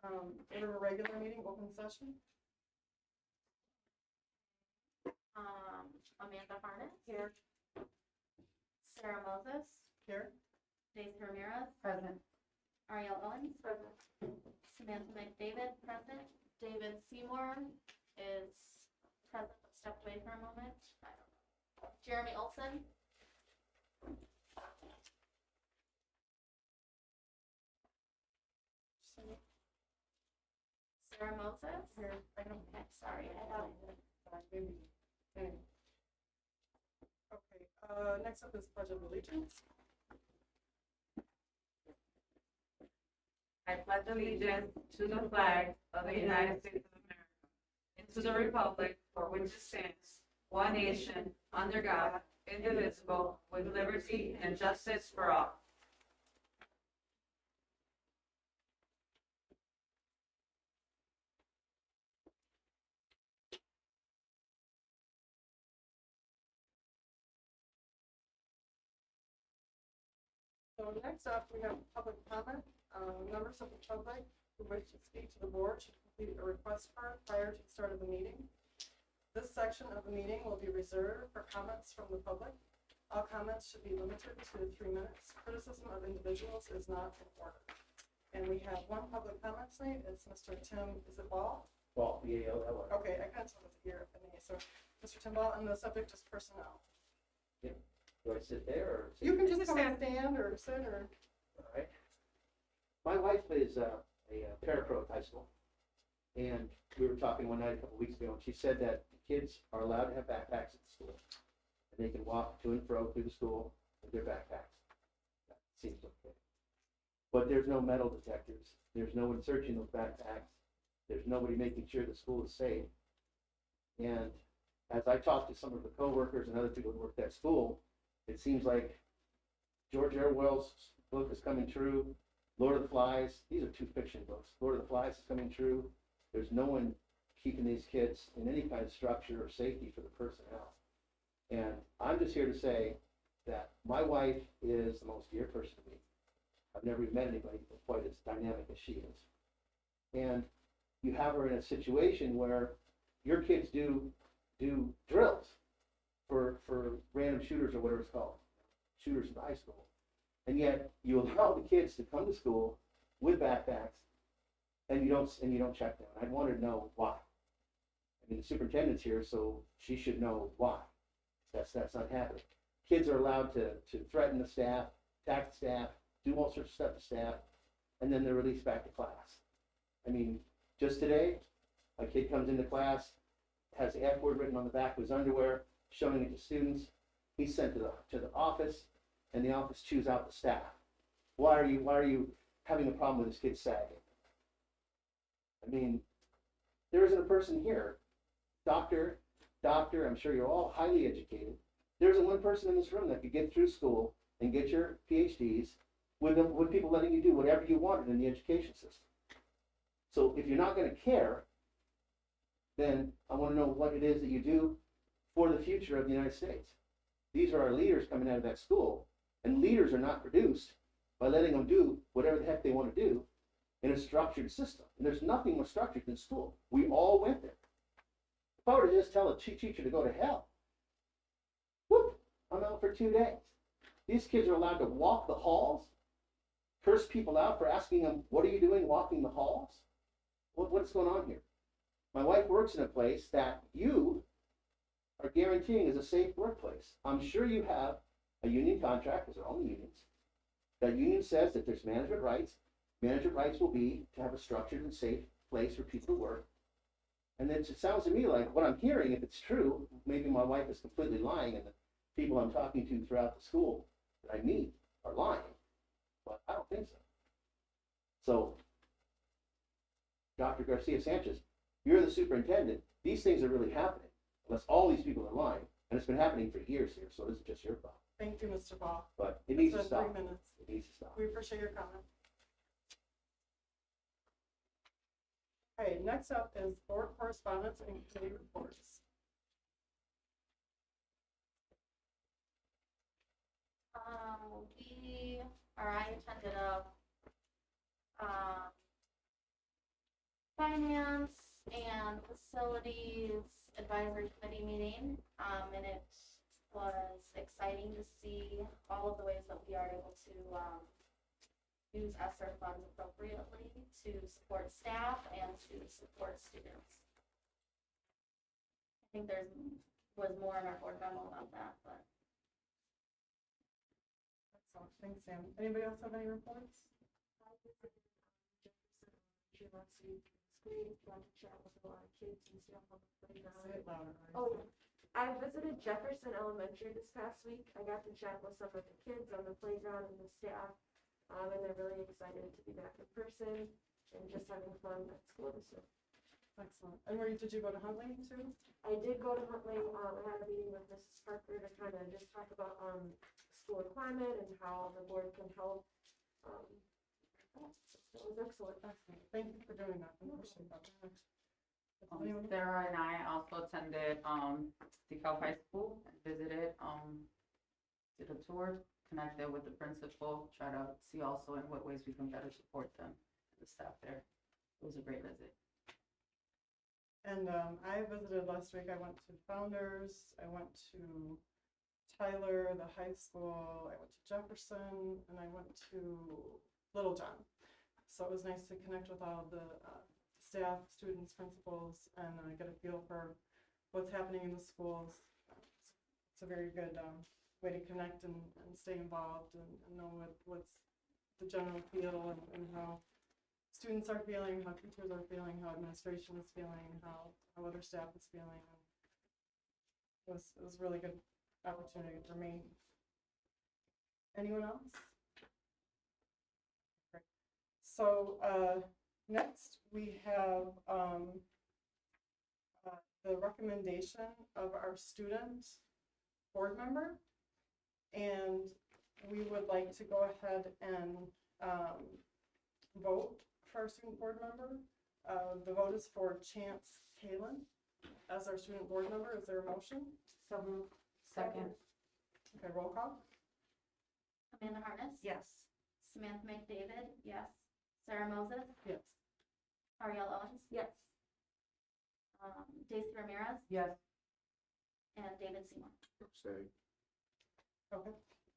Order a regular meeting, open session. Amanda Harnett, Here. Sarah Moses, Here. Daisy Ramirez, Present. Ariel Owens, Present. Samantha McDavid, present. David Seymour is present but stepped away for a moment. I don't know. Jeremy Olson. Sarah Moses. Here. I don't. Okay, sorry, I have. Maybe. Anyway. Okay. Next up is Pledge of Allegiance. I pledge allegiance to the flag of the United States of America and to the republic for which it stands, one nation, under God, indivisible, with liberty and justice for all. So next up, we have public comment. Members of the public who wish to speak to the board should complete a request card prior to the start of the meeting. This section of the meeting will be reserved for comments from the public. All comments should be limited to 3 minutes. Criticism of individuals is not in order. And we have one public comment tonight. It's Mr. Tim, is it Ball? Well, B-A-L-L. Okay, I kind of saw the ear up in the so Mr. Tim Ball, and the subject is personnel. Do I sit there or? sit You can there? just come and stand or sit or. All right. My wife is a parapro at high school. And we were talking one night a couple weeks ago, and she said that the kids are allowed to have backpacks at the school. And they can walk to and fro through the school with their backpacks. That seems okay. But there's no metal detectors. There's no one searching those backpacks. There's nobody making sure the school is safe. And as I talked to some of the coworkers and other people who worked at school, it seems like George Orwell's book is coming true. Lord of the Flies, these are 2 fiction books. Lord of the Flies is coming true. There's no one keeping these kids in any kind of structure or safety for the personnel. And I'm just here to say that my wife is the most dear person to me. I've never met anybody quite as dynamic as she is. And you have her in a situation where your kids do drills for random shooters or whatever it's called, shooters in high school. And yet you allow the kids to come to school with backpacks and you don't check them. I wanted to know why. I mean, the superintendent's here, so she should know why. That's not happening. Kids are allowed to threaten the staff, attack the staff, do all sorts of stuff to staff, and then they're released back to class. I mean, just today, a kid comes into class, has the F word written on the back of his underwear, showing it to students. He's sent to the office, and the office chews out the staff. Why are you having a problem with this kid sagging? I mean, there isn't a person here, doctor, I'm sure you're all highly educated. There isn't one person in this room that could get through school and get your PhDs with people letting you do whatever you wanted in the education system. So if you're not going to care, then I want to know what it is that you do for the future of the United States. These are our leaders coming out of that school, and leaders are not produced by letting them do whatever the heck they want to do in a structured system. And there's nothing more structured than school. We all went there. If I were to just tell a teacher to go to hell, whoop, I'm out for 2 days. These kids are allowed to walk the halls, curse people out for asking them, what are you doing walking the halls? What's going on here? My wife works in a place that you are guaranteeing is a safe workplace. I'm sure you have a union contract, because they're all unions. That union says that there's management rights. Management rights will be to have a structured and safe place for people to work. And then it sounds to me like what I'm hearing, if it's true, maybe my wife is completely lying and the people I'm talking to throughout the school that I meet are lying, but I don't think so. So, Dr. Garcia Sanchez, you're the superintendent. These things are really happening, unless all these people are lying. And it's been happening for years here, so this is just your problem. Thank you, Mr. Ball. But it needs to It's been stop. 3 minutes. It needs to stop. We appreciate your comment. Okay, next up is board correspondence and committee reports. I attended a Finance and Facilities Advisory Committee meeting, and it was exciting to see all of the ways that we are able to, use ESSER funds appropriately to support staff and to support students. I think was more in our board memo about that, but. Excellent, thanks, Sam. Anybody else have any reports? I visited Jefferson Elementary last week. It's great. Got to chat with a lot of kids and stuff on the Say playground. it louder. Oh, I visited Jefferson Elementary this past week. I got to chat with some of the kids on the playground and the staff, and they're really excited to be back in person and just having fun at school this year. Excellent. And did you go to Huntley too? I did go to Huntley. I had a meeting with Mrs. Parker to kind of just talk about school climate and how the board can help. It was excellent. Excellent. Thank you for doing that. I appreciate that. Anyone? Sarah and I also attended DeKalb High School and visited, did a tour, connected with the principal, try to see also in what ways we can better support them, the staff there. It was a great visit. And I visited last week. I went to Founders, I went to Tyler, the high school, I went to Jefferson, and I went to Little John. So it was nice to connect with all of the staff, students, principals, and get a feel for what's happening in the schools. It's a very good way to connect and stay involved and know what's the general feel and how students are feeling, how teachers are feeling, how administration is feeling, how other staff is feeling. It was a really good opportunity for me. Anyone else? Great. So next we have the recommendation of our student board member, and we would like to go ahead and vote for our student board member. The vote is for Chance Kalin as our student board member. Is there a motion? So moved. Second. Okay, roll call. Amanda Harness? Yes. Samantha McDavid, yes. Sarah Moses? Yes. Ariel Owens? Yes. Daisy Ramirez? Yes. And David Seymour. Okay.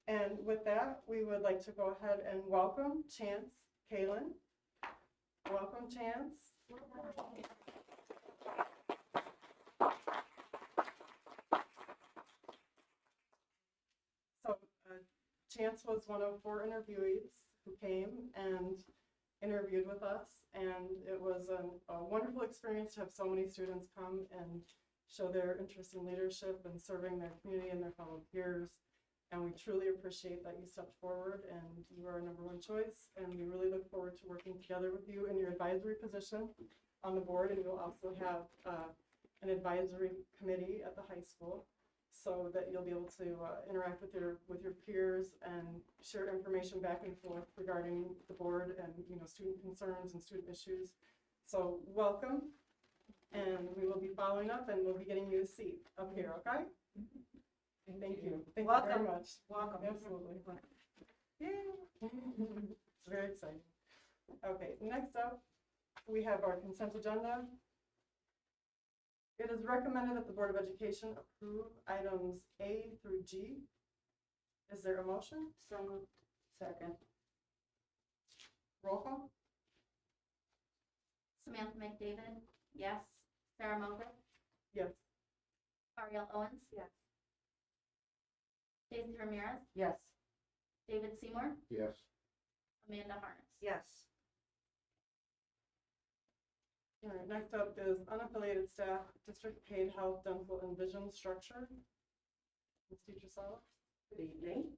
And with that, we would like to go ahead and welcome Chance Kalin. Welcome, Chance. So Chance was one of 4 interviewees who came and interviewed with us, and it was a wonderful experience to have so many students come and show their interest in leadership and serving their community and their fellow peers. And we truly appreciate that you stepped forward and you are our #1 choice. And we really look forward to working together with you in your advisory position on the board. And you'll also have an advisory committee at the high school so that you'll be able to interact with your peers and share information back and forth regarding the board and student concerns and student issues. So welcome, and we will be following up and we'll be getting you a seat up here, okay? Thank you. Thank you very much. Welcome. Absolutely. Yay. It's very exciting. Okay, next up, we have our consent agenda. It is recommended that the Board of Education approve items A through G. Is there a motion? So moved. Second. Roll call? Samantha McDavid, yes. Sarah Moses? Yes. Ariel Owens? Yes. Daisy Ramirez? Yes. David Seymour? Yes. Amanda Harness? Yes. All right, next up is unaffiliated staff, district paid health, dental, and vision structure. Ms. Teacher Sala? Good evening.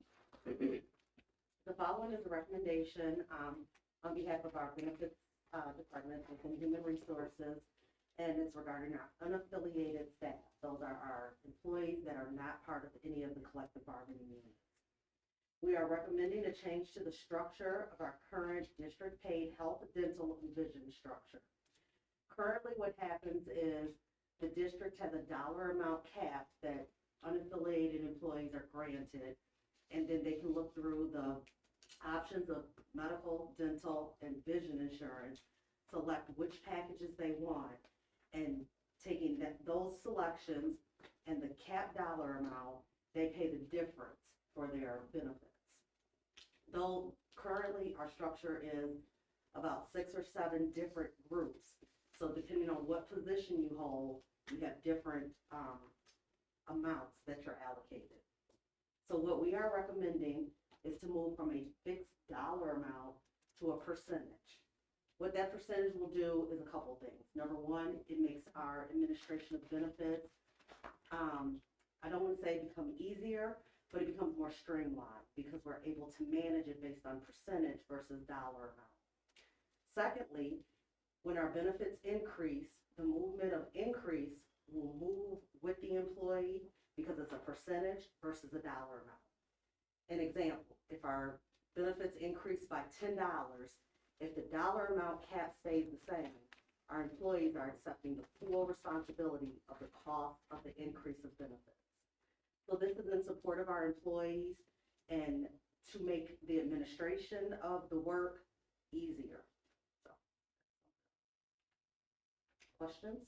The following is a recommendation on behalf of our benefits department within human resources, and it's regarding our unaffiliated staff. Those are our employees that are not part of any of the collective bargaining units. We are recommending a change to the structure of our current district paid health, dental, and vision structure. Currently, what happens is the district has a dollar amount cap that unaffiliated employees are granted, and then they can look through the options of medical, dental, and vision insurance select which packages they want, and taking those selections and the cap dollar amount, they pay the difference for their benefits. Though currently our structure is about 6 or 7 different groups, so depending on what position you hold, you have different amounts that you're allocated. So what we are recommending is to move from a fixed dollar amount to a percentage. What that percentage will do is a couple things. Number one, it makes our administration of benefits, I don't want to say become easier, but it becomes more streamlined because we're able to manage it based on percentage versus dollar amount. Secondly, when our benefits increase, the movement of increase will move with the employee because it's a percentage versus a dollar amount. An example, if our benefits increase by $10, if the dollar amount cap stays the same, our employees are accepting the full responsibility of the cost of the increase of benefits. So this is in support of our employees and to make the administration of the work easier. So, questions?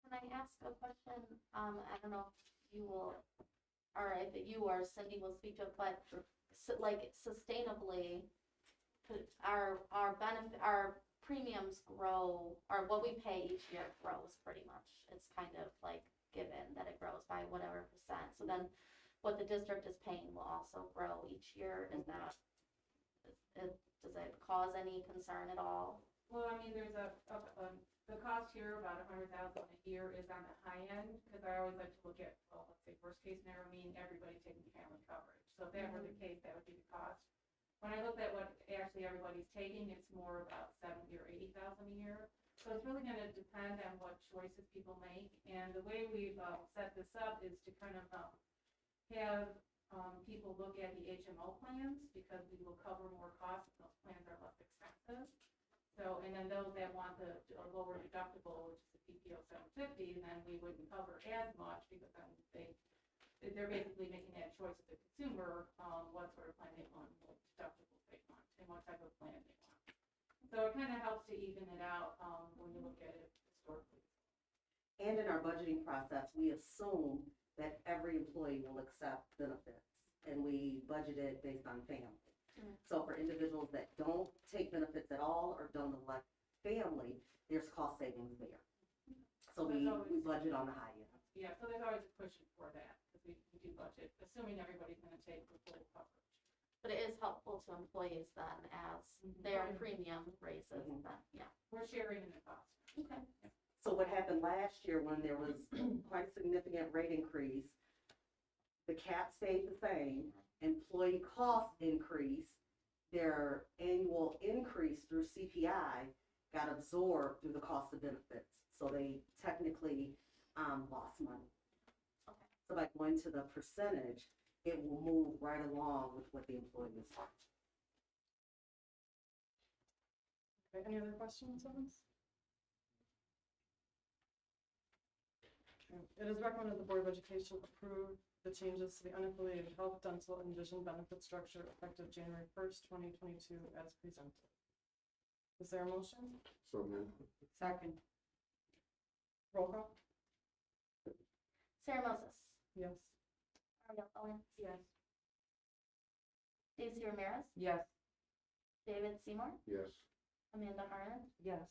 Can I ask a question? I don't know if you will, or if you or Cindy will speak to it, but like sustainably, our benefit, our premiums grow, or what we pay each year grows pretty much. It's kind of like given that it grows by whatever percent. So then what the district is paying will also grow each year. Is that, does it cause any concern at all? Well, I mean, there's the cost here, about $100,000 a year is on the high end, because I always like to look at, well, let's say worst case scenario, meaning everybody taking family coverage. So if that were the case, that would be the cost. When I looked at what actually everybody's taking, it's more about $70,000 or $80,000 a year. So it's really gonna depend on what choices people make. And the way we've set this up is to kind of have people look at the HMO plans, because we will cover more costs, and those plans are less expensive. So, and then those that want a lower deductible, which is the PPO 750, then we wouldn't cover as much, because then they're basically making that choice of the consumer, what sort of plan they want, what deductibles they want, and what type of plan they want. So it kind of helps to even it out when you look at it historically. And in our budgeting process, we assume that every employee will accept benefits, and we budget it based on family. So for individuals that don't take benefits at all or don't elect family, there's cost savings there. So we budget on the high end. Yeah, so there's always a cushion for that, because we do budget, assuming everybody's going to take the full coverage. But it is helpful to employees then as their premium raises, then, yeah. We're sharing in the cost. Okay. So what happened last year when there was quite a significant rate increase, the cap stayed the same, employee costs increased, their annual increase through CPI got absorbed through the cost of benefits. So they technically lost money. Okay. So by going to the percentage, it will move right along with what the employee is on. Okay, any other questions on this? Okay. It is recommended the Board of Education approve the changes to the unaffiliated health, dental, and vision benefit structure effective January 1st, 2022 as presented. Is there a motion? So moved. Second. Roll call? Sarah Moses, Yes. Ariel Owens, Yes. Daisy Ramirez, Yes. David Seymour, Yes. Amanda Harlan, Yes.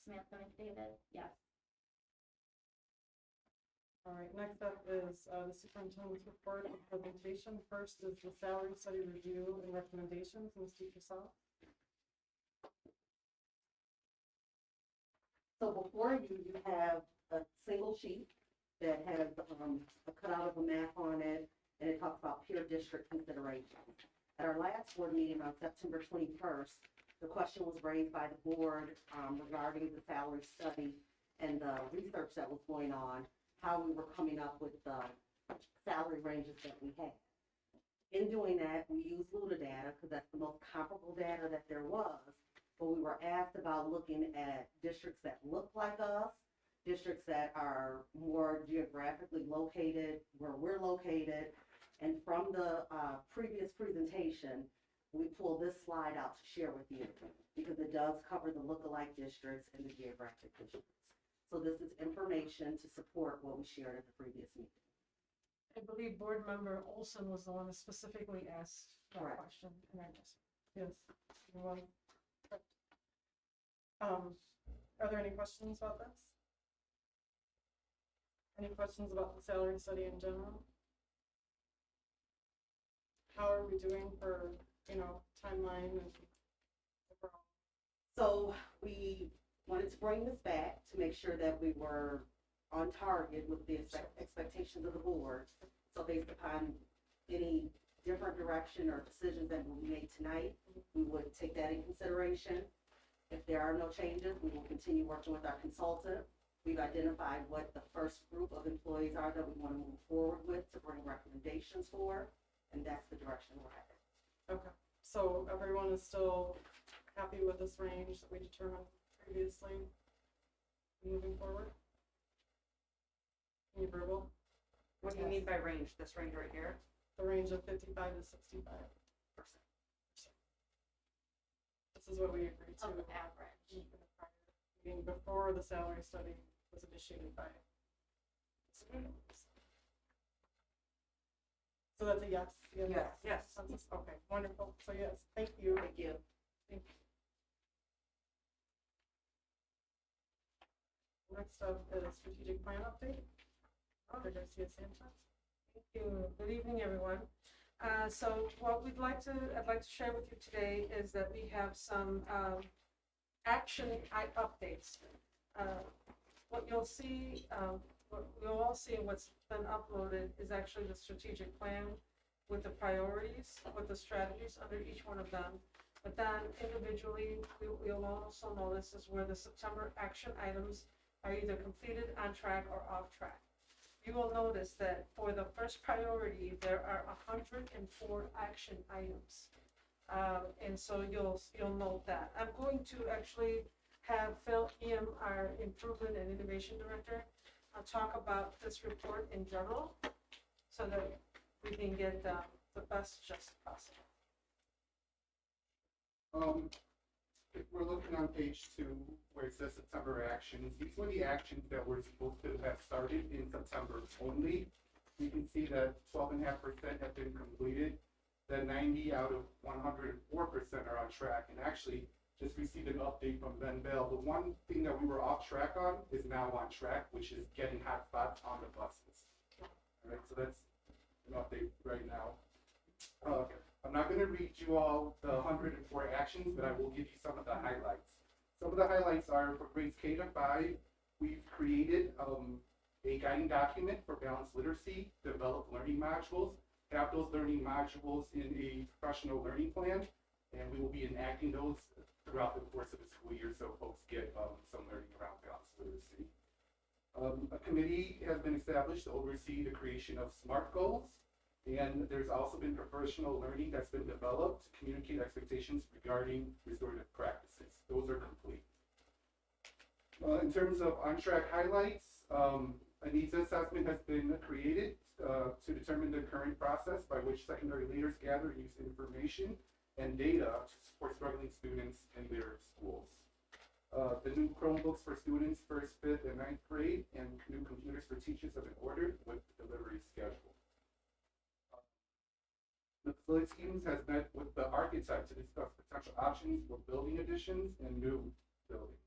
Samantha McDavid, yes. All right, next up is the superintendent's report and presentation. First is the salary study review and recommendations. Ms. Petersall. So before you, you have a single sheet that has a cutout of a map on it, and it talks about peer district considerations. At our last board meeting on September 21st, the question was raised by the board regarding the salary study and the research that was going on, how we were coming up with the salary ranges that we had. In doing that, we used LUDA data because that's the most comparable data that there was, but we were asked about looking at districts that look like us, districts that are more geographically located where we're located, And from the previous presentation, we pulled this slide out to share with you because it does cover the lookalike districts and the geographic districts. So this is information to support what we shared at the previous meeting. I believe board member Olson was the one who specifically asked that Correct. question, and I just, yes, you're welcome. Are there any questions about this? Any questions about the salary study in general? How are we doing for, timeline and overall? So we wanted to bring this back to make sure that we were on target with the expectations of the board. So based upon any different direction or decisions that will be made tonight, we would take that in consideration. If there are no changes, we will continue working with our consultant. We've identified what the first group of employees are that we want to move forward with to bring recommendations for, and that's the direction we're at. Okay, so everyone is still happy with this range that we determined previously moving forward? Can you verbal? What do you mean by range? This range right here? The range of 55 to 65%. This is what we agreed to Of average. in the prior meeting before the salary study was initiated by. So that's a yes? Yes. Consensus? Okay, wonderful. So yes, thank you. Thank you. Thank you. Next up is strategic plan update. Dr. Garcia Sanchez. Thank you. Good evening, everyone. So what I'd like to share with you today is that we have some updates. What you'll see, what we'll all see what's been uploaded is actually the strategic plan with the priorities, with the strategies under each one of them. But then individually, we'll also notice is where the September action items are either completed, on track, or off track. You will notice that for the first priority, there are 104 action items. And so you'll note that. I'm going to actually have Phil Eam, our Improvement and Innovation Director, talk about this report in general so that we can get the best just possible. If we're looking on page 2, where it says September actions, these were the actions that were supposed to have started in September only. You can see that 12.5% have been completed, that 90 out of 104% are on track, and actually just received an update from Ben Bell. The one thing that we were off track on is now on track, which is getting hotspots on the buses. All right, so that's an update right now. I'm not going to read you all the 104 actions, but I will give you some of the highlights. Some of the highlights are for grades K to 5, we've created a guiding document for balanced literacy, developed learning modules, have those learning modules in a professional learning plan, and we will be enacting those throughout the course of the school year so folks get some learning around balanced literacy. A committee has been established to oversee the creation of SMART goals. And there's also been professional learning that's been developed to communicate expectations regarding restorative practices. Those are complete. In terms of on-track highlights, a needs assessment has been created to determine the current process by which secondary leaders gather and use information and data to support struggling students in their schools. The new Chromebooks for students 1st, 5th, and 9th grade, and new computers for teachers have been ordered with the delivery schedule. The facility teams has met with the architect to discuss potential options for building additions and new buildings.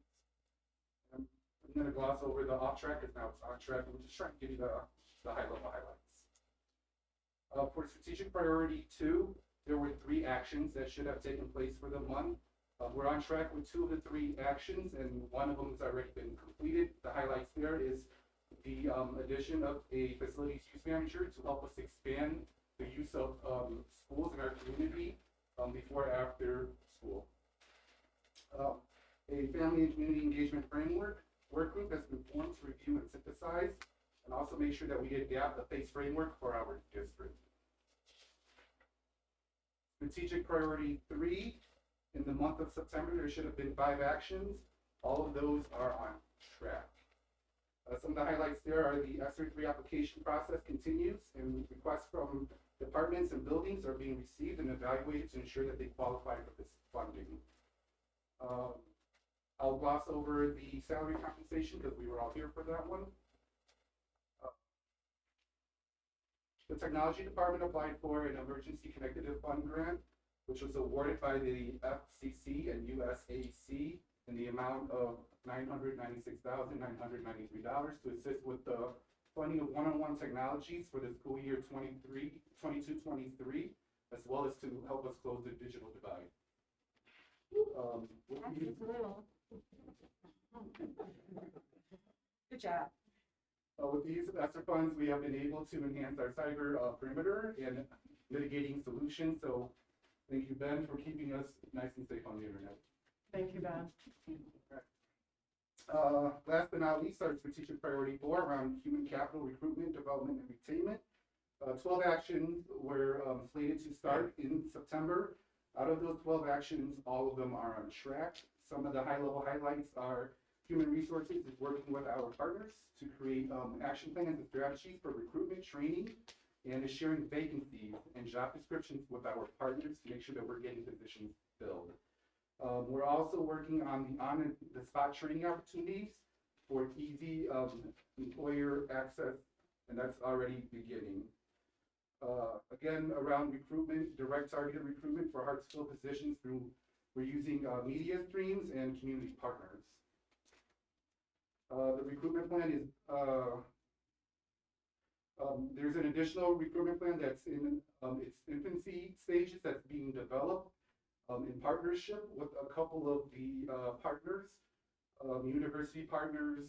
I'm going to gloss over the off track because now it's on track. I'm just trying to give you the high level highlights. For strategic priority 2, there were 3 actions that should have taken place for the month. We're on track with 2 of the 3 actions, and one of them has already been completed. The highlights there is the addition of a facilities use manager to help us expand the use of schools in our community before and after school. A family and community engagement framework work group has been formed to review and synthesize and also make sure that we adapt the PACE framework for our district. Strategic priority 3, in the month of September, there should have been 5 actions. All of those are on track. Some of the highlights there are the ESSER 3 application process continues, and requests from Departments and buildings are being received and evaluated to ensure that they qualify for this funding. I'll gloss over the salary compensation because we were all here for that one. The technology department applied for an emergency connected fund grant, which was awarded by the FCC and USAC in the amount of $996,993 to assist with the funding of one-on-one technologies for the school year 22-23, as well as to help us close the digital divide. Good job. With these ESSER funds, we have been able to enhance our cyber perimeter and mitigating solutions. So thank you, Ben, for keeping us nice and safe on the internet. Thank you, Ben. Last but not least, our strategic priority 4 around human capital recruitment, development, and retainment. 12 actions were slated to start in September. Out of those 12 actions, all of them are on track. Some of the high-level highlights are human resources is working with our partners to create action plans and strategies for recruitment, training, and is sharing vacancies and job descriptions with our partners to make sure that we're getting positions filled. We're also working on the on-the-spot training opportunities for easy employer access, and that's already beginning. Again, around recruitment, direct targeted recruitment for hard-to-fill positions we're using media streams and community partners. The recruitment plan is, there's an additional recruitment plan that's in its infancy stages that's being developed in partnership with a couple of the partners, university partners,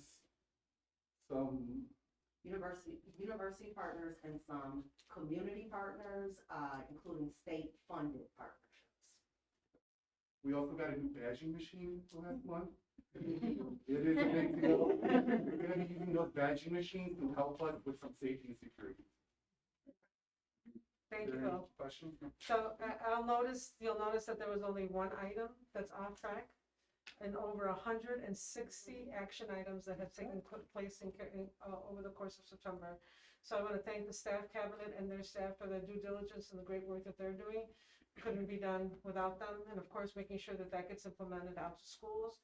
some University partners and some community partners, including state-funded partnerships. We also got a new badging machine last month. It is a big deal. We're gonna be using those badging machines to help us with some safety and security. Thank you, Is there any Phil. questions? So you'll notice that there was only one item that's off track and over 160 action items that have taken place over the course of September. So I want to thank the staff cabinet and their staff for their due diligence and the great work that they're doing. Couldn't be done without them. And of course, making sure that that gets implemented out to schools.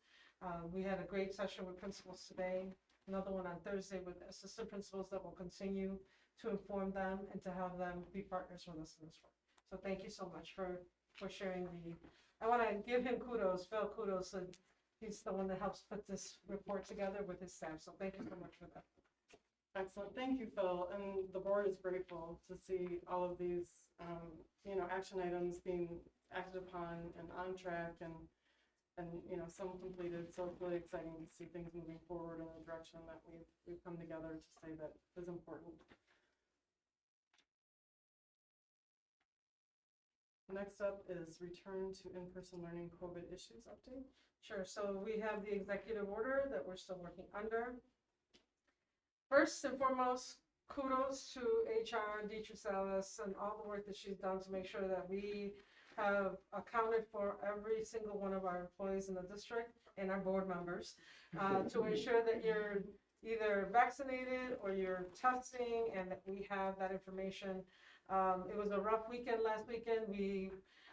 We had a great session with principals today, another one on Thursday with assistant principals that will continue to inform them and to have them be partners with us in this work. So thank you so much for sharing I want to give him kudos, Phil kudos. He's the one that helps put this report together with his staff. So thank you so much for that. Excellent. Thank you, Phil. And the board is grateful to see all of these, action items being acted upon and on track and some completed. So it's really exciting to see things moving forward in the direction that we've come together to say that is important. Next up is return to in-person learning COVID issues update. Sure. So we have the executive order that we're still working under. First and foremost, kudos to HR, Deidre Salas, and all the work that she's done to make sure that we have accounted for every single one of our employees in the district and our board members to ensure that you're either vaccinated or you're testing and that we have that information. It was a rough weekend last weekend. We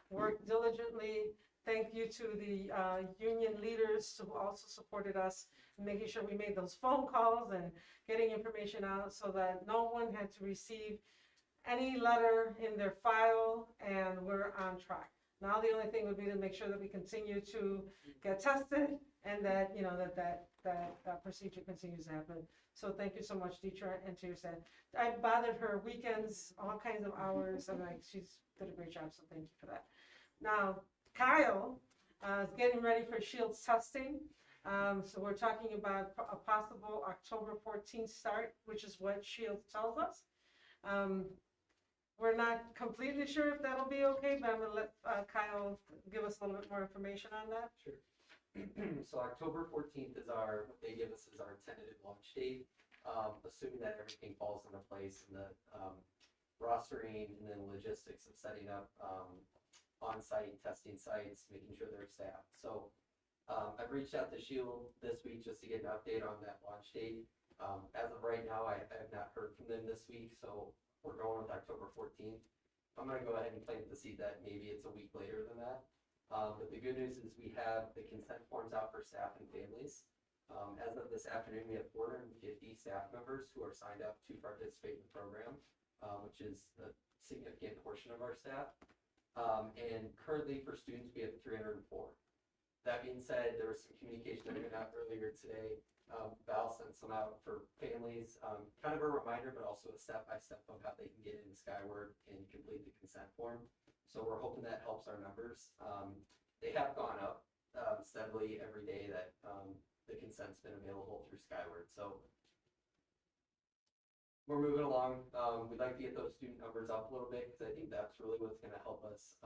worked diligently. Thank you to the union leaders who also supported us, making sure we made those phone calls and getting information out so that no one had to receive any letter in their file, and we're on track. Now the only thing would be to make sure that we continue to get tested and that that procedure continues to happen. So thank you so much, Deidre, and to your staff. I bothered her weekends, all kinds of hours, and she's did a great job, so thank you for that. Now, Kyle is getting ready for Shields testing. So we're talking about a possible October 14th start, which is what Shields tells us. We're not completely sure if that'll be okay, but I'm gonna let Kyle give us a little bit more information on that. Sure. So October 14th is what they give us as our tentative launch date, assuming that everything falls into place in the rostering and then logistics of setting up on-site testing sites, making sure they're staffed. So I've reached out to Shield this week just to get an update on that launch date. As of right now, I have not heard from them this week, so we're going with October 14th. I'm gonna go ahead and plant the seed that maybe it's a week later than that. But the good news is we have the consent forms out for staff and families. As of this afternoon, we have 450 staff members who are signed up to participate in the program, which is a significant portion of our staff. And currently for students, we have 304. That being said, there was some communication that went out earlier today. Val sent some out for families, kind of a reminder, but also a step-by-step of how they can get into Skyward and complete the consent form. So we're hoping that helps our numbers. They have gone up steadily every day that the consent's been available through Skyward. So we're moving along. We'd like to get those student numbers up a little bit because I think that's really what's going to help us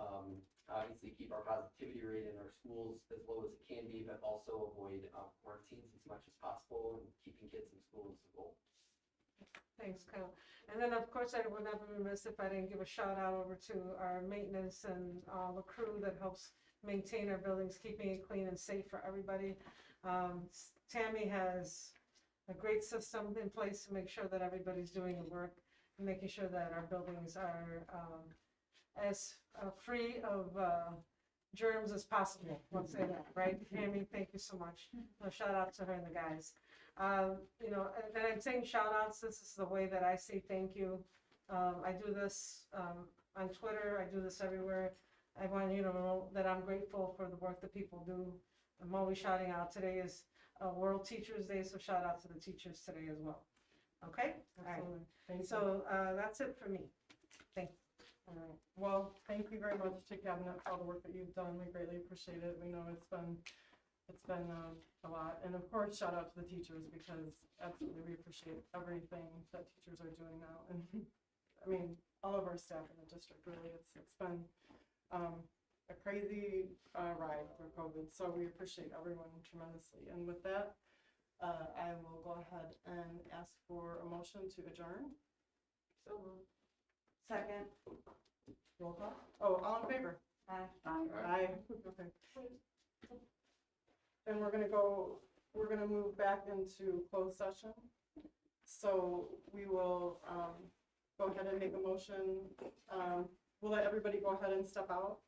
obviously keep our positivity rate in our schools as low as it can be, but also avoid quarantines as much as possible and keeping kids in school is the goal. Thanks, Kyle. And then, of course, I would not be remiss if I didn't give a shout out over to our maintenance and the crew that helps maintain our buildings, keeping it clean and safe for everybody. Tammy has a great system in place to make sure that everybody's doing the work and making sure that our buildings are as free of germs as possible. Let's say that, right? Tammy, thank you so much. A shout out to her and the guys. You know, and I'm saying shout outs, this is the way that I say thank you. I do this on Twitter, I do this everywhere. I want you to know that I'm grateful for the work that people do. I'm always shouting out. Today is World Teachers Day, so shout out to the teachers today as well. Okay? All right. Absolutely. Thank you. So that's it for me. Thank you. All right. Well, thank you very much to Cabinet for all the work that you've done. We greatly appreciate it. We know it's been a lot. And of course, shout out to the teachers because absolutely we appreciate everything that teachers are doing now. And I mean, all of our staff in the district, really, it's been a crazy ride through COVID. So we appreciate everyone tremendously. And with that, I will go ahead and ask for a motion to adjourn. So moved. Second. Roll call. Oh, all in favor? Aye. Aye. Okay. And we're gonna move back into closed session. So we will go ahead and make a motion. We'll let everybody go ahead and step out.